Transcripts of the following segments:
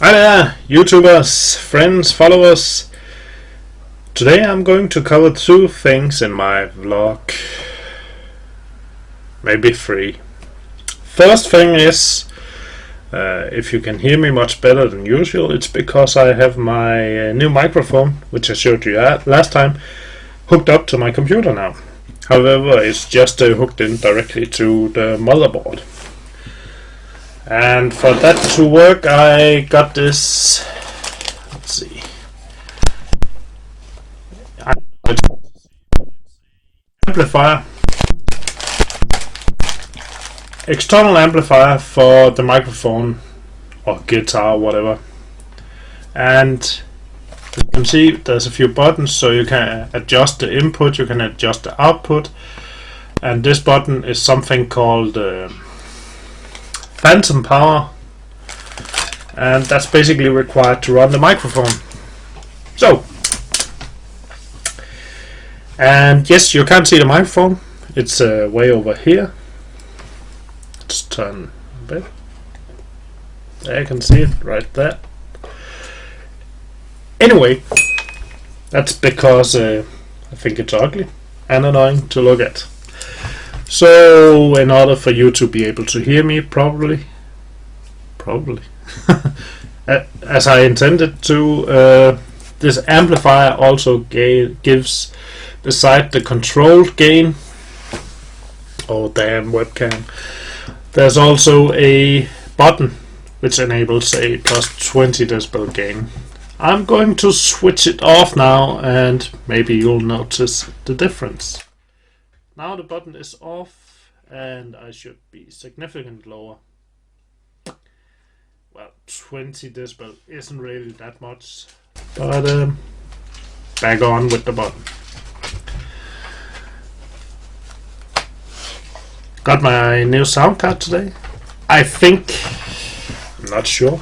Hi there, YouTubers, friends, followers. Today I'm going to cover two things in my vlog. Maybe three. First thing is, if you can hear me much better than usual, it's because I have my new microphone, which I showed you last time, hooked up to my computer now. However, it's just hooked in directly to the motherboard. And for that to work, I got this. Let's see. Amplifier, external amplifier for the microphone or guitar, whatever. And as you can see, there's a few buttons, so you can adjust the input, you can adjust the output, and this button is something called phantom power, and that's basically required to run the microphone. So, and yes, you can't see the microphone, it's way over here. Let's turn a bit. There, you can see it right there. Anyway, that's because I think it's ugly and annoying to look at. So, in order for you to be able to hear me probably as I intended to, this amplifier also gives, beside the controlled gain, oh damn webcam, there's also a button which enables a plus 20 decibel gain. I'm going to switch it off now and maybe you'll notice the difference. Now the button is off and I should be significantly lower. Well, 20 decibel isn't really that much, but back on with the button. Got my new sound card today. I think, I'm not sure.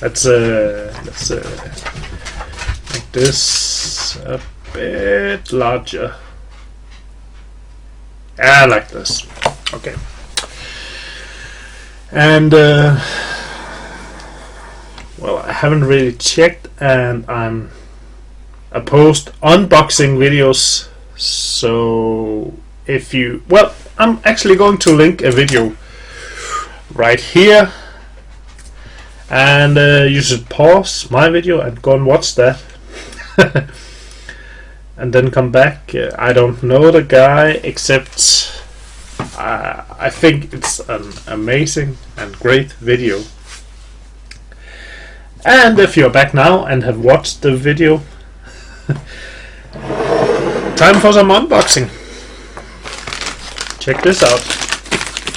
Let's make this a bit larger. Yeah, like this. Okay. And well, I haven't really checked, and I'm post unboxing videos. So if you, well, I'm actually going to link a video right here, and you should pause my video and go and watch that. And then come back. I don't know the guy, except I think it's an amazing and great video. And if you're back now and have watched the video, time for some unboxing. Check this out.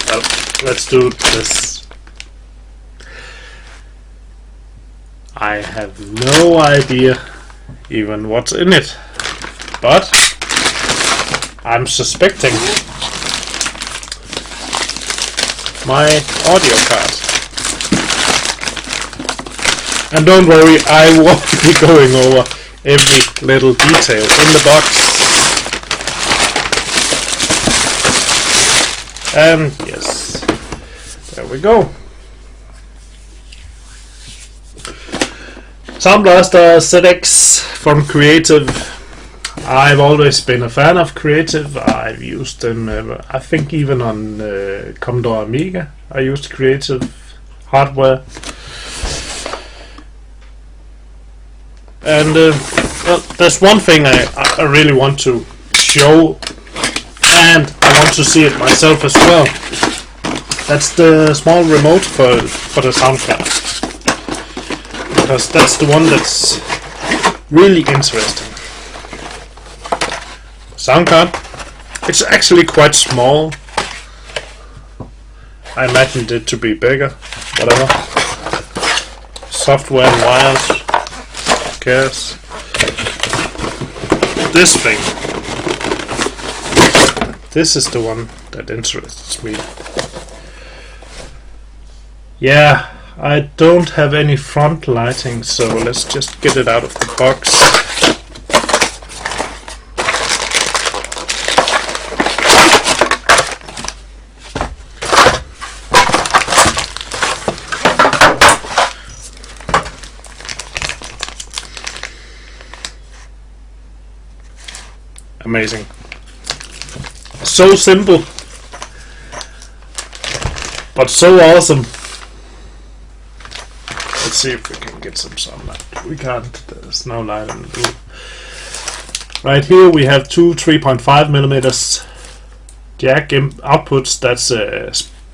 Well, let's do this. I have no idea even what's in it, but I'm suspecting my audio card. And don't worry, I won't be going over every little detail in the box. And yes, there we go. Sound Blaster ZX from Creative. I've always been a fan of Creative. I've used them, I think even on Commodore Amiga I used Creative hardware. And well, there's one thing I really want to show, and I want to see it myself as well. That's the small remote for the sound card, because that's the one that's really interesting. Sound card, it's actually quite small. I imagined it to be bigger, whatever. Software and wires, who cares. This thing, this is the one that interests me. Yeah, I don't have any front lighting, so let's just get it out of the box. amazing. So simple, but so awesome. Let's see if we can get some sunlight. We can't, there's no light in the room. Right here we have two 3.5 millimeters jack outputs, that's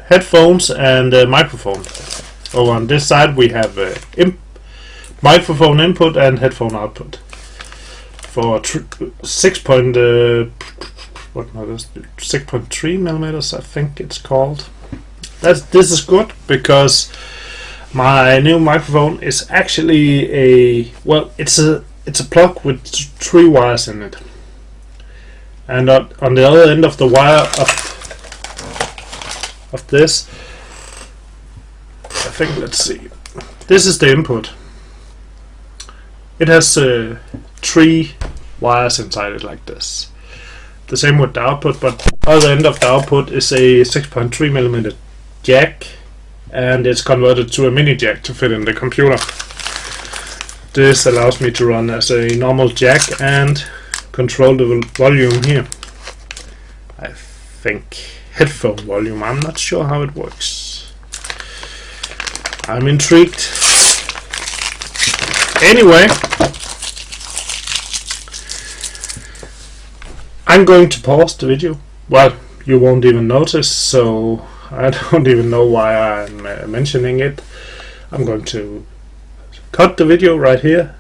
headphones and microphone. Over on this side we have microphone input and headphone output for 6.3 millimeters, I think it's called. This is good because my new microphone is actually it's a plug with 3 wires in it, and on the other end of the wire of this, I think, let's see, this is the input. It has 3 wires inside it like this. The same with the output, but the other end of the output is a 6.3 millimeter jack, and it's converted to a mini jack to fit in the computer. This allows me to run as a normal jack and control the volume here. I think headphone volume, I'm not sure how it works. I'm intrigued. Anyway, I'm going to pause the video. Well, you won't even notice, so I don't even know why I'm mentioning it. I'm going to cut the video right here,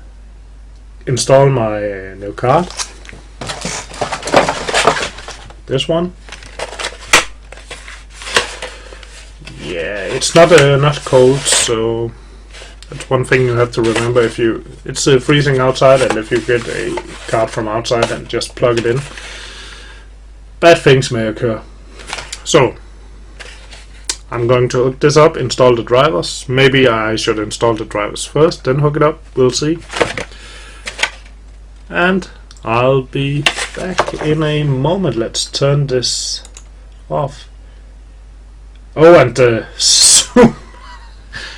install my new card, this one. Yeah, it's not cold, so that's one thing you have to remember. If it's freezing outside, and if you get a card from outside and just plug it in, bad things may occur. So I'm going to hook this up, install the drivers. Maybe I should install the drivers first, then hook it up. We'll see. And I'll be back in a moment. Let's turn this off. Oh, and zoom.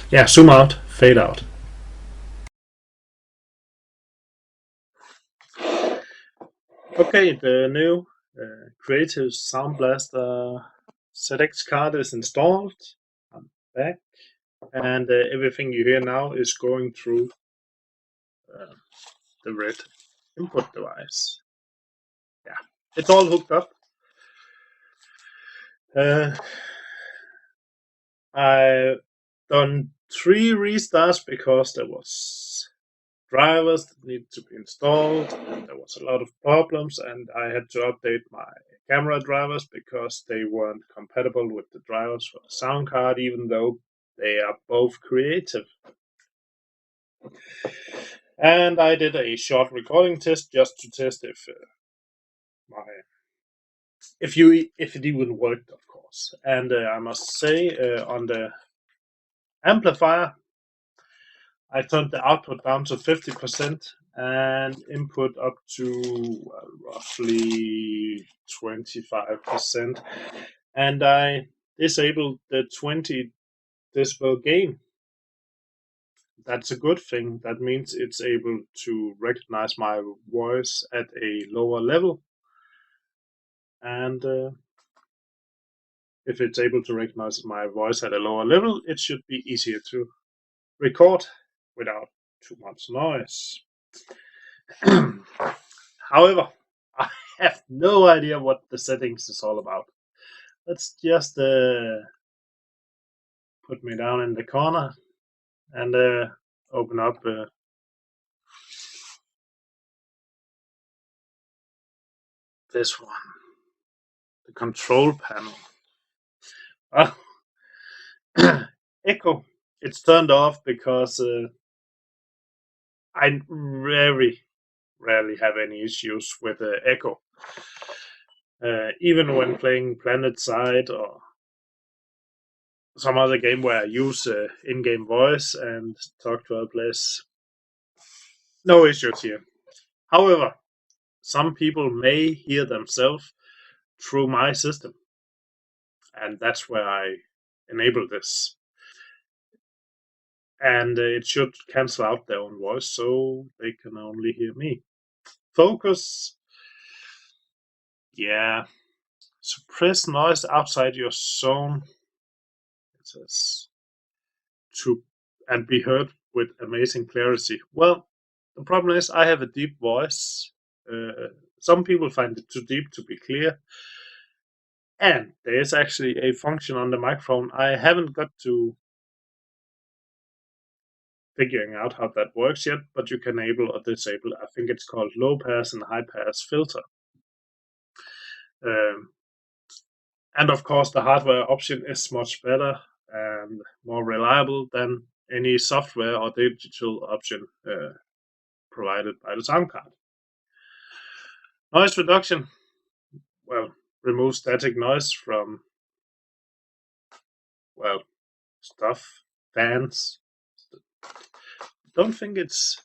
Yeah, zoom out, fade out. Okay, the new Creative Sound Blaster ZX card is installed. I'm back, and everything you hear now is going through the red input device. Yeah, it's all hooked up. I've done 3 restarts because there was drivers that needed to be installed, and there was a lot of problems, and I had to update my camera drivers because they weren't compatible with the drivers for the sound card, even though they are both creative. And I did a short recording test just to test if it even worked, of course. And I must say, on the amplifier, I turned the output down to 50% and input up to roughly 25%. And I disabled the 20 decibel gain. That's a good thing. That means it's able to recognize my voice at a lower level. And if it's able to recognize my voice at a lower level, it should be easier to record without too much noise. However, I have no idea what the settings is all about. Let's just put me down in the corner and open up this one, the control panel. Echo, it's turned off because I very rarely have any issues with echo. Even when playing PlanetSide or some other game where I use in-game voice and talk to other players, no issues here. However, some people may hear themselves through my system, and that's where I enable this. And it should cancel out their own voice, so they can only hear me. Focus. Yeah. Suppress noise outside your zone. It says to and be heard with amazing clarity. Well, the problem is I have a deep voice. Some people find it too deep to be clear. And there is actually a function on the microphone. I haven't got to figuring out how that works yet, but you can enable or disable. I think it's called low pass and high pass filter. Um, and of course, the hardware option is much better and more reliable than any software or digital option provided by the sound card. Noise reduction, well, remove static noise from, well, stuff, fans. Don't think it's.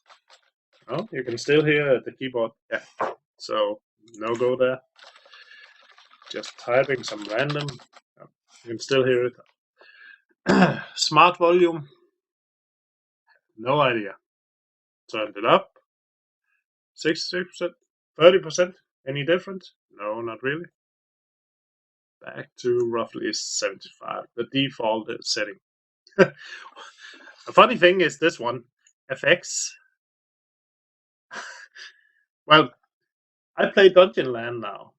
Oh, you can still hear the keyboard. Yeah, so no go there. Just typing some random. Oh, you can still hear it. Smart volume, no idea. Turned it up. 66%, 30%. Any different? No, not really. Back to roughly 75. The default setting. The funny thing is this one, FX. Well, I play Dungeon Land now.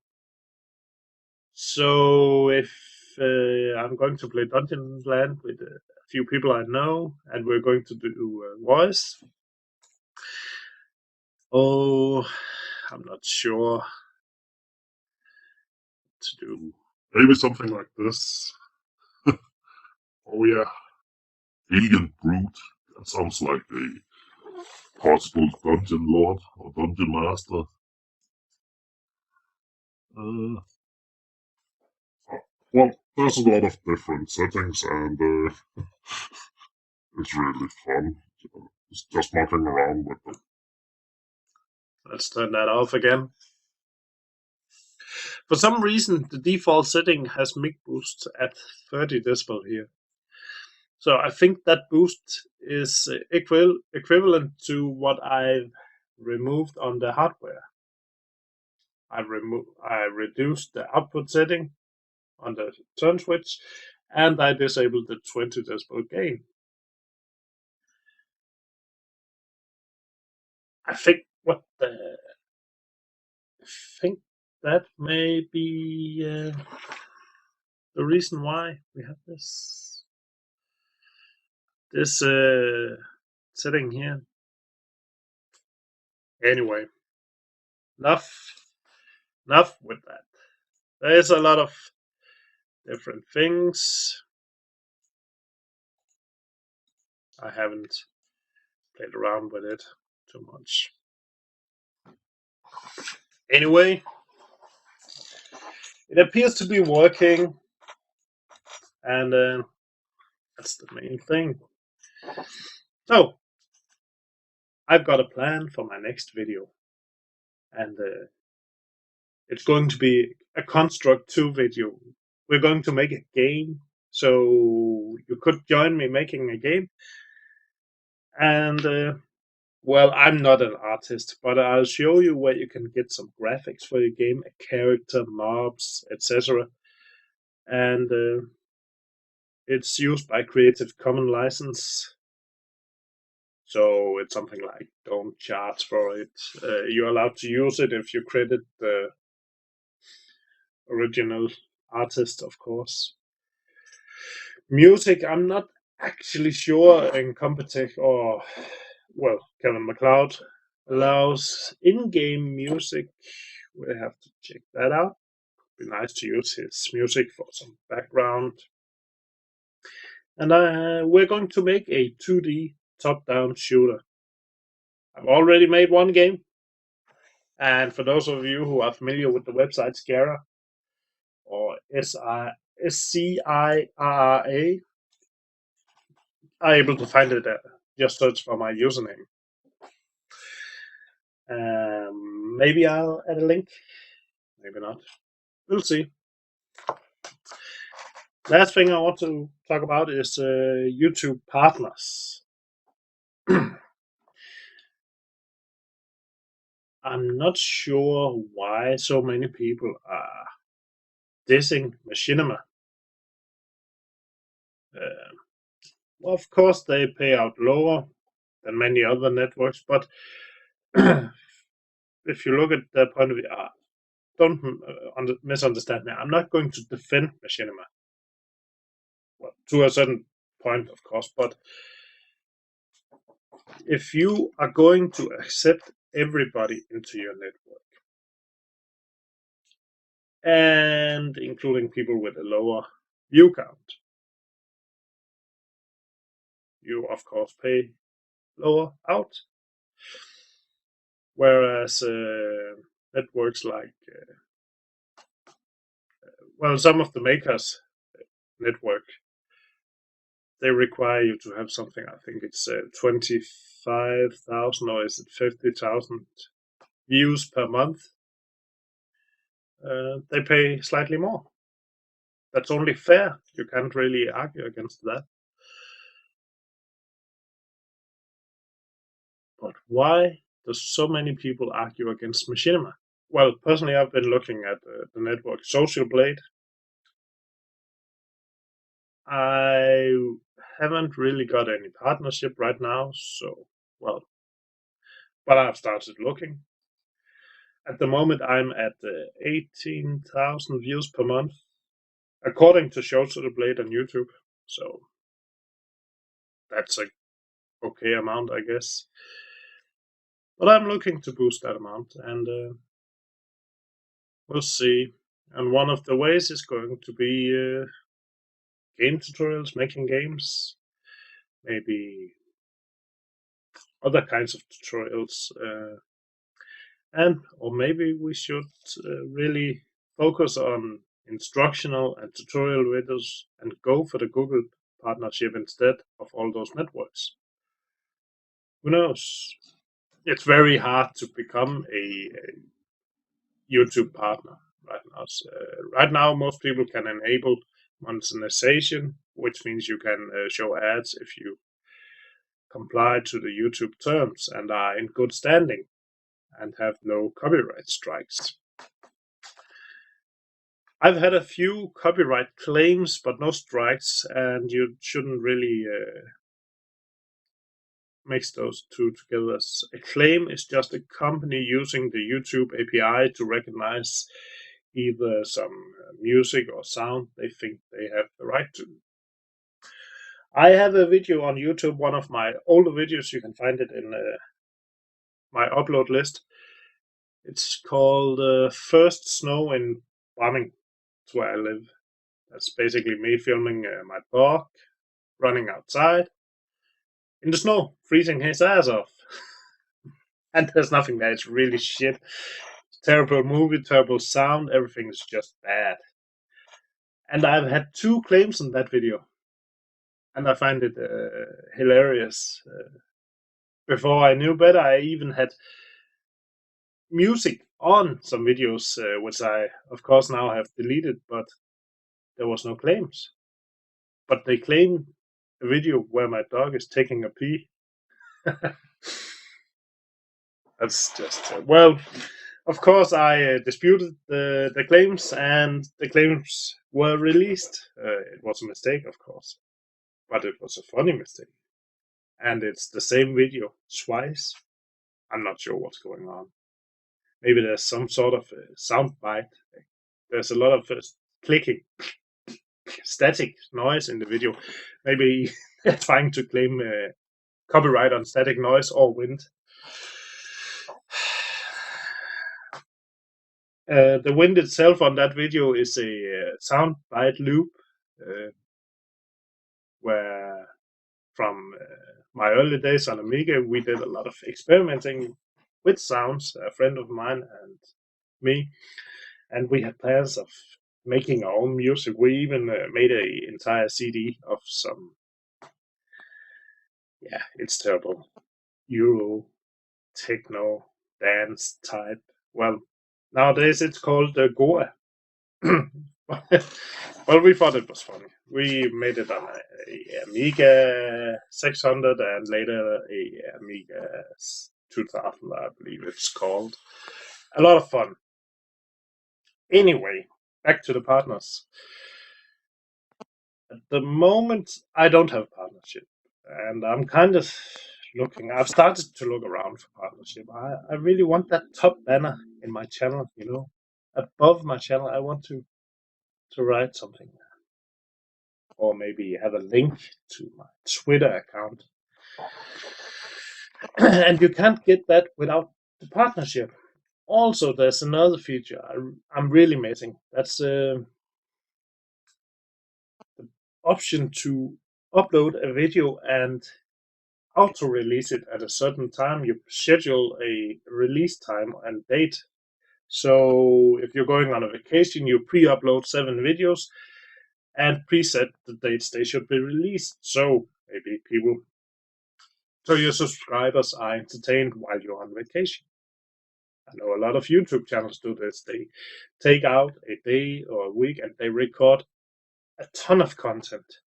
So if I'm going to play Dungeon Land with a few people I know, and we're going to do voice. Oh, I'm not sure to do. Maybe something like this. Oh yeah, Alien Brute. That sounds like a possible dungeon lord or dungeon master. Uh, well, there's a lot of different settings, and it's really fun. It's just mucking around with them. Let's turn that off again. For some reason, the default setting has mic boost at 30 decibel here. So I think that boost is equivalent to what I've removed on the hardware. I reduced the output setting on the turn switch, and I disabled the 20 decibel gain. I think that may be the reason why we have this setting here. Anyway, enough with that. There's a lot of different things. I haven't played around with it too much. Anyway, it appears to be working, and that's the main thing. So, I've got a plan for my next video, and it's going to be a Construct 2 video. We're going to make a game, so you could join me making a game. And well, I'm not an artist, but I'll show you where you can get some graphics for your game, a character, mobs, etc. And it's used by Creative Commons license. So it's something like don't charge for it. You're allowed to use it if you credit the original artist, of course. Music, I'm not actually sure Incompetech or, well, Kevin MacLeod allows in-game music. We have to check that out. It'd be nice to use his music for some background. And we're going to make a 2D top-down shooter. I've already made one game. And for those of you who are familiar with the website Scira, or SCIRA, are able to find it there. Just search for my username. Maybe I'll add a link. Maybe not. We'll see. Last thing I want to talk about is YouTube partners. I'm not sure why so many people are dissing machinima. Uh, well, of course, they pay out lower than many other networks, but if you look at their point of view, don't misunderstand me. I'm not going to defend machinima, well, to a certain point, of course, but if you are going to accept everybody into your network, and including people with a lower view count, you of course pay lower out. Whereas networks like, well, some of the makers network, they require you to have something. I think it's 25,000 or is it 50,000 views per month. They pay slightly more. That's only fair. You can't really argue against that. But why does so many people argue against machinima? Well, personally, I've been looking at the network Social Blade. I haven't really got any partnership right now, so, well, but I've started looking. At the moment, I'm at 18,000 views per month, according to Social Blade on YouTube. So that's a okay amount, I guess. But I'm looking to boost that amount, and we'll see. And one of the ways is going to be game tutorials, making games, maybe other kinds of tutorials, and or maybe we should really focus on instructional and tutorial videos and go for the Google partnership instead of all those networks. Who knows? It's very hard to become a YouTube partner right now. So, right now, most people can enable monetization, which means you can show ads if you comply to the YouTube terms and are in good standing and have no copyright strikes. I've had a few copyright claims, but no strikes, and you shouldn't really mix those two together. A claim is just a company using the YouTube API to recognize either some music or sound they think they have the right to. I have a video on YouTube, one of my older videos. You can find it in my upload list. It's called First Snow in Bramming. That's where I live. That's basically me filming my dog running outside in the snow, freezing his ass off. And there's nothing there. It's really shit. Terrible movie, terrible sound. Everything is just bad. And I've had 2 claims on that video. And I find it hilarious. Before I knew better, I even had music on some videos, which I, of course, now have deleted, but there was no claims. But they claim a video where my dog is taking a pee. That's just, well, of course, I disputed the claims, and the claims were released. It was a mistake, of course, but it was a funny mistake. And it's the same video twice. I'm not sure what's going on. Maybe there's some sort of sound bite. There's a lot of clicking, static noise in the video. Maybe they're trying to claim copyright on static noise or wind. The wind itself on that video is a sound bite loop where from my early days on Amiga, we did a lot of experimenting with sounds, a friend of mine and me, and we had plans of making our own music. We even made an entire CD of some, yeah, it's terrible, Euro, techno, dance type. Well, nowadays it's called Goa. Well, we thought it was funny. We made it on a Amiga 600 and later a Amiga 2000, I believe it's called. A lot of fun. Anyway, back to the partners. At the moment, I don't have a partnership, and I'm kind of looking. I've started to look around for partnership. I really want that top banner in my channel, above my channel. I want to write something, or maybe have a link to my Twitter account. And you can't get that without the partnership. Also, there's another feature I'm really missing. That's the option to upload a video and auto release it at a certain time. You schedule a release time and date. So if you're going on a vacation, you pre-upload 7 videos and preset the dates they should be released. So maybe your subscribers are entertained while you're on vacation. I know a lot of YouTube channels do this. They take out a day or a week and they record a ton of content,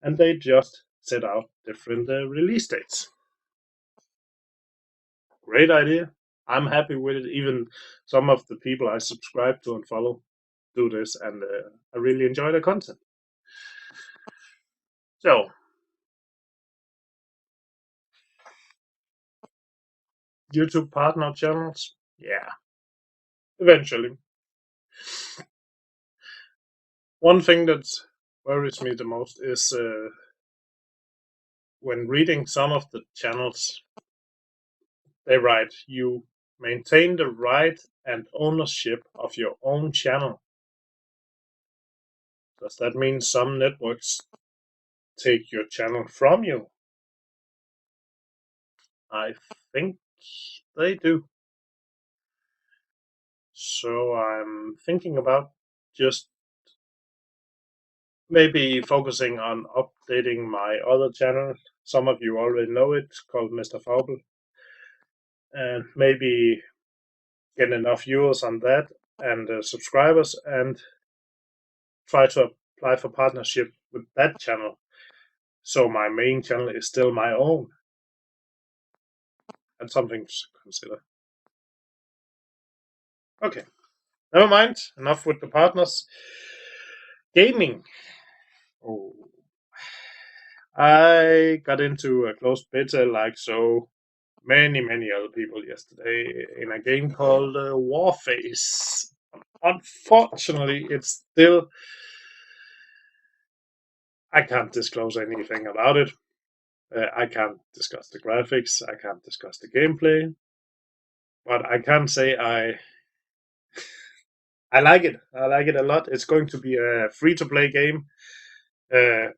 and they just set out different release dates. Great idea. I'm happy with it. Even some of the people I subscribe to and follow do this, and I really enjoy the content. So, YouTube partner channels, yeah, eventually. One thing that worries me the most is when reading some of the channels, they write, you maintain the right and ownership of your own channel. Does that mean some networks take your channel from you? I think they do. So I'm thinking about just maybe focusing on updating my other channel. Some of you already know it, called Mr. Vaupell, and maybe get enough viewers on that and subscribers, and try to apply for partnership with that channel. So my main channel is still my own, and something to consider. Okay, never mind. Enough with the partners. Gaming. Oh, I got into a closed beta like so many other people yesterday in a game called Warface. Unfortunately, it's still. I can't disclose anything about it. I can't discuss the graphics. I can't discuss the gameplay. But I can say I like it. I like it a lot. It's going to be a free-to-play game uh,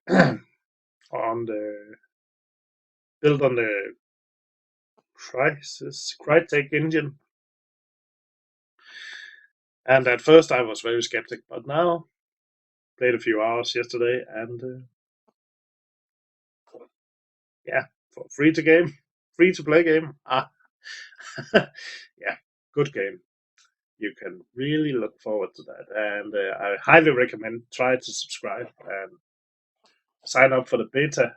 on the built on the Crytek engine. And at first I was very skeptic, but now played a few hours yesterday, and yeah, for free to play game. Yeah, good game. You can really look forward to that, and I highly recommend try to subscribe and sign up for the beta.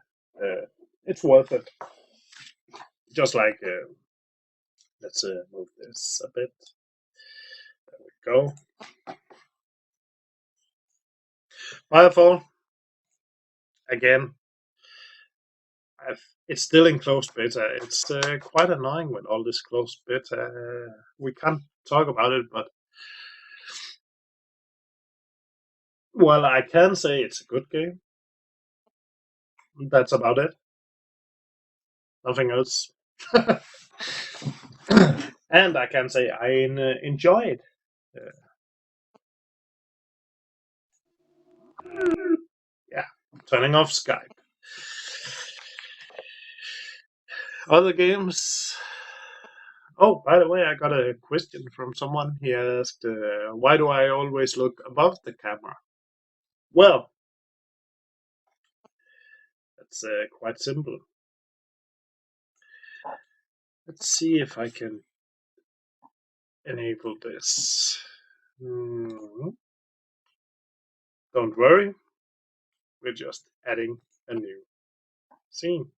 It's worth it. Just like let's move this a bit. There we go. Firefall again. It's still in closed beta. It's quite annoying with all this closed beta. We can't talk about it, but well, I can say it's a good game. That's about it. Nothing else. And I can say I enjoy it. Yeah, turning off Skype. Other games. Oh, by the way, I got a question from someone. He asked, why do I always look above the camera? Well, that's quite simple. Let's see if I can enable this. Don't worry, we're just adding a new scene.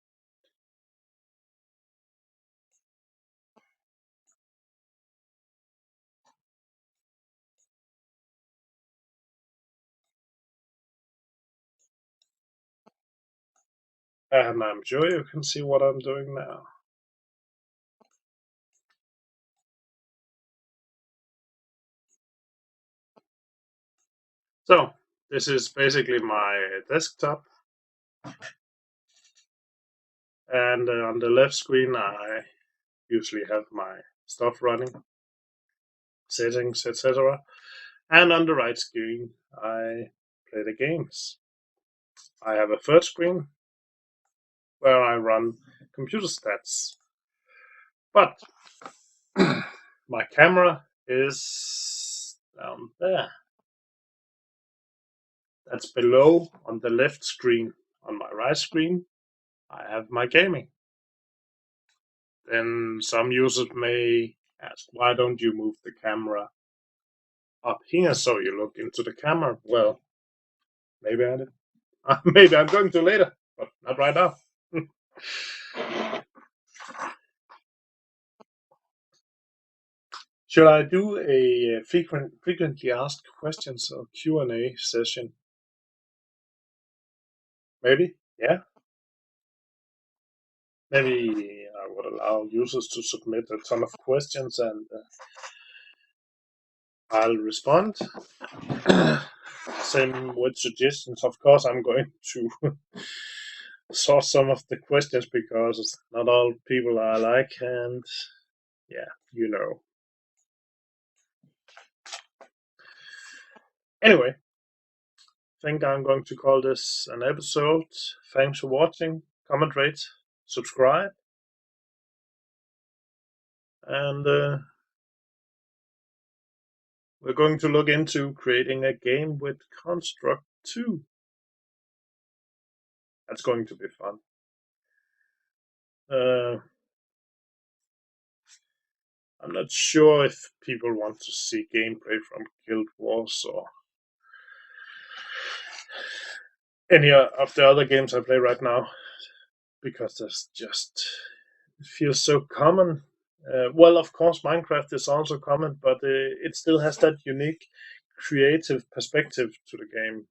And I'm sure you can see what I'm doing now. So, this is basically my desktop. And on the left screen, I usually have my stuff running, settings, etc. And on the right screen, I play the games. I have a third screen where I run computer stats. But my camera is down there. That's below on the left screen. On my right screen, I have my gaming. Then some users may ask, why don't you move the camera up here so you look into the camera? Well, maybe I did. Maybe I'm going to later, but not right now. Should I do a frequently asked questions or Q&A session? Maybe, yeah. Maybe I would allow users to submit a ton of questions and I'll respond. Same with suggestions. Of course, I'm going to sort some of the questions because not all people are alike, and yeah, you know. Anyway, I think I'm going to call this an episode. Thanks for watching. Comment, rate, subscribe, and we're going to look into creating a game with Construct 2. That's going to be fun. I'm not sure if people want to see gameplay from Guild Wars or any of the other games I play right now, because there's just, it feels so common. Well, of course, Minecraft is also common, but it still has that unique creative perspective to the game.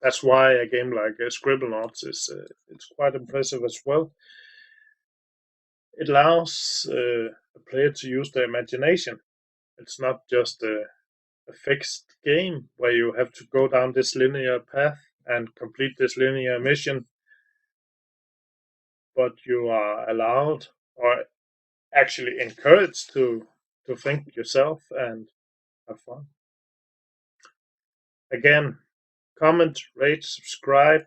That's why a game like Scribblenauts is it's quite impressive as well. It allows a player to use their imagination. It's not just a fixed game where you have to go down this linear path and complete this linear mission, but you are allowed or actually encouraged to think yourself and have fun. Again, comment, rate, subscribe,